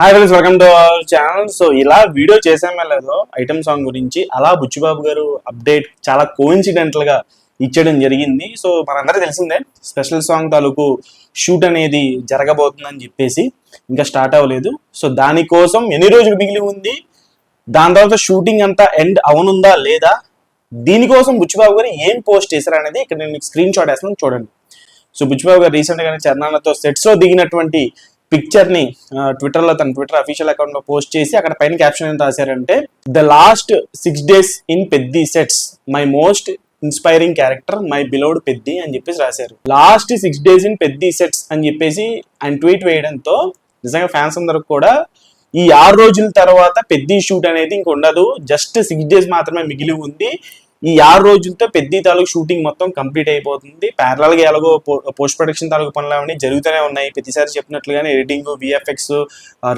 Hi friends, welcome to our channel. So ఇలా video చేసామే లేదో item song గురించి అలా బుచ్చిబాబు గారు అప్డేట్ చాలా కోఇన్సిడెంటల్ గా ఇచ్చడం జరిగింది. సో మనందరికీ తెలిసిందే స్పెషల్ సాంగ్ తాలూకు షూట్ అనేది జరగబోతుందని చెప్పేసి ఇంకా స్టార్ట్ అవ్వలేదు. సో దానికోసం ఎన్ని రోజులు మిగిలి ఉంది, దాని తర్వాత షూటింగ్ అంతా ఎండ్ అవనుందా లేదా, దీనికోసం బుచ్చిబాబు గారు ఏం పోస్ట్ చేశారు అనేది ఇక్కడ నేను స్క్రీన్ షాట్ వేస్తాను చూడండి. సో బుచ్చిబాబు గారు రీసెంట్ గానే చరణాలతో సెట్స్ లో దిగినటువంటి పిక్చర్ ని ట్విట్టర్ లో తన ట్విట్టర్ అఫీషియల్ అకౌంట్ లో పోస్ట్ చేసి అక్కడ పైన క్యాప్షన్ ఏం రాశారంటే, the last 6 days in Peddi sets, my most inspiring character my beloved Peddi అని చెప్పేసి రాశారు. Last 6 days in Peddi sets అని చెప్పేసి ఆయన ట్వీట్ వేయడంతో నిజంగా ఫ్యాన్స్ అందరికి కూడా ఈ 6 రోజుల తర్వాత పెద్ది షూట్ అనేది ఇంక ఉండదు, జస్ట్ 6 days మాత్రమే మిగిలి ఉంది. ఈ 6 రోజులతో పెద్ది తాలూకు షూటింగ్ మొత్తం కంప్లీట్ అయిపోతుంది. ప్యారలల్ గా ఎలాగో పోస్ట్ ప్రొడక్షన్ తాలూకు పనులు అవన్నీ జరుగుతూనే ఉన్నాయి. ప్రతిసారి చెప్పినట్లుగానే ఎడిటింగ్, విఎఫ్ఎక్స్,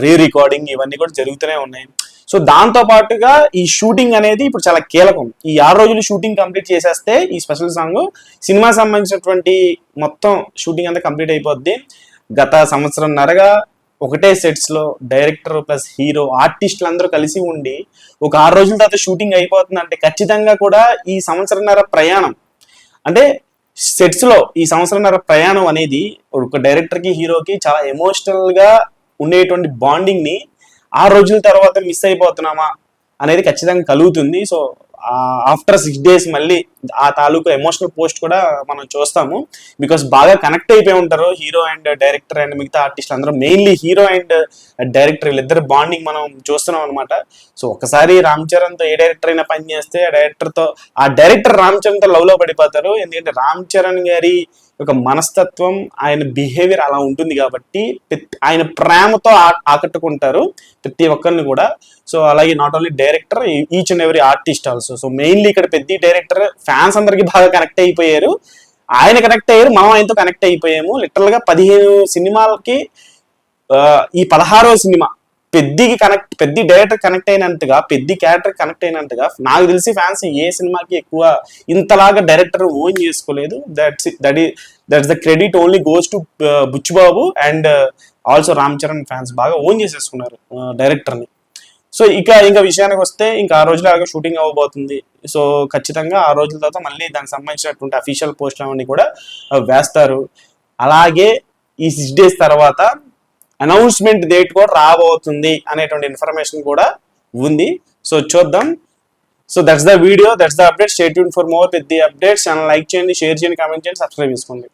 రీ రికార్డింగ్ ఇవన్నీ కూడా జరుగుతూనే ఉన్నాయి. సో దాంతో పాటుగా ఈ షూటింగ్ అనేది ఇప్పుడు చాలా కీలకం. ఈ 6 రోజులు షూటింగ్ కంప్లీట్ చేసేస్తే ఈ స్పెషల్ సాంగ్ సినిమా సంబంధించినటువంటి మొత్తం షూటింగ్ అంతా కంప్లీట్ అయిపోద్ది. గత సంవత్సరంన్నరగా ఒకటే సెట్స్ లో డైరెక్టర్ ప్లస్ హీరో ఆర్టిస్టులు అందరూ కలిసి ఉండి ఒక 6 రోజుల తర్వాత షూటింగ్ అయిపోతుంది అంటే ఖచ్చితంగా కూడా ఈ సంవత్సరంన్నర ప్రయాణం అంటే సెట్స్ లో ఈ సంవత్సరంన్నర ప్రయాణం అనేది ఒక డైరెక్టర్ కి హీరోకి చాలా ఎమోషనల్ గా ఉండేటువంటి బాండింగ్ ని 6 రోజుల తర్వాత మిస్ అయిపోతున్నామా అనేది ఖచ్చితంగా కలుగుతుంది. సో ఆఫ్టర్ 6 days మళ్ళీ ఆ తాలూకు ఎమోషనల్ పోస్ట్ కూడా మనం చూస్తాము. బికాస్ బాగా కనెక్ట్ అయిపోయి ఉంటారు హీరో అండ్ డైరెక్టర్ అండ్ మిగతా ఆర్టిస్ట్ అందరూ. మెయిన్లీ హీరో అండ్ డైరెక్టర్ వీళ్ళిద్దరు బాండింగ్ మనం చూస్తున్నాం అనమాట. సో ఒకసారి రామ్ చరణ్ తో ఏ డైరెక్టర్ అయినా పని చేస్తే ఆ డైరెక్టర్ రామ్ చరణ్ తో లవ్ లో పడిపోతారు. ఎందుకంటే రామ్ చరణ్ గారి ఒక మనస్తత్వం, ఆయన బిహేవియర్ అలా ఉంటుంది కాబట్టి ఆయన ప్రేమతో ఆకట్టుకుంటారు ప్రతి ఒక్కరిని కూడా. సో అలాగే not only director, each and every artist also. So mainly ఇక్కడ పెద్ద డైరెక్టర్ ఫ్యాన్స్ అందరికి బాగా కనెక్ట్ అయిపోయారు. ఆయన కనెక్ట్ అయ్యారు, మనం ఆయనతో కనెక్ట్ అయిపోయాము. లిటరల్ గా 15 సినిమాలకి ఈ 16వ సినిమా పెద్ద డైరెక్టర్ కనెక్ట్ అయినంతగా, పెద్ద క్యారెక్టర్ కనెక్ట్ అయినంతగా నాకు తెలిసి ఫ్యాన్స్ ఏ సినిమాకి ఎక్కువ ఇంతలాగా డైరెక్టర్ ఓన్ చేసుకోలేదు. That's the credit only goes to Buchibabu and also Ram Charan fans బాగా ఓన్ చేసేసుకున్నారు డైరెక్టర్ ని. సో ఇంకా విషయానికి వస్తే ఇంకా 6 రోజులు అలాగే షూటింగ్ అవ్వబోతుంది. సో ఖచ్చితంగా 6 రోజుల తర్వాత మళ్ళీ దానికి సంబంధించినటువంటి అఫీషియల్ పోస్టులు అవన్నీ కూడా వేస్తారు. అలాగే ఈ 6 days తర్వాత అనౌన్స్మెంట్ డేట్ కూడా రాబోతుంది అనేటువంటి ఇన్ఫర్మేషన్ కూడా ఉంది. సో చూద్దాం. So that's the video, that's the update. Stay tuned for more with the updates. Channel like చేయండి, షేర్ చేయండి, కామెంట్ చేయండి, సబ్స్క్రైబ్ చేసుకోండి.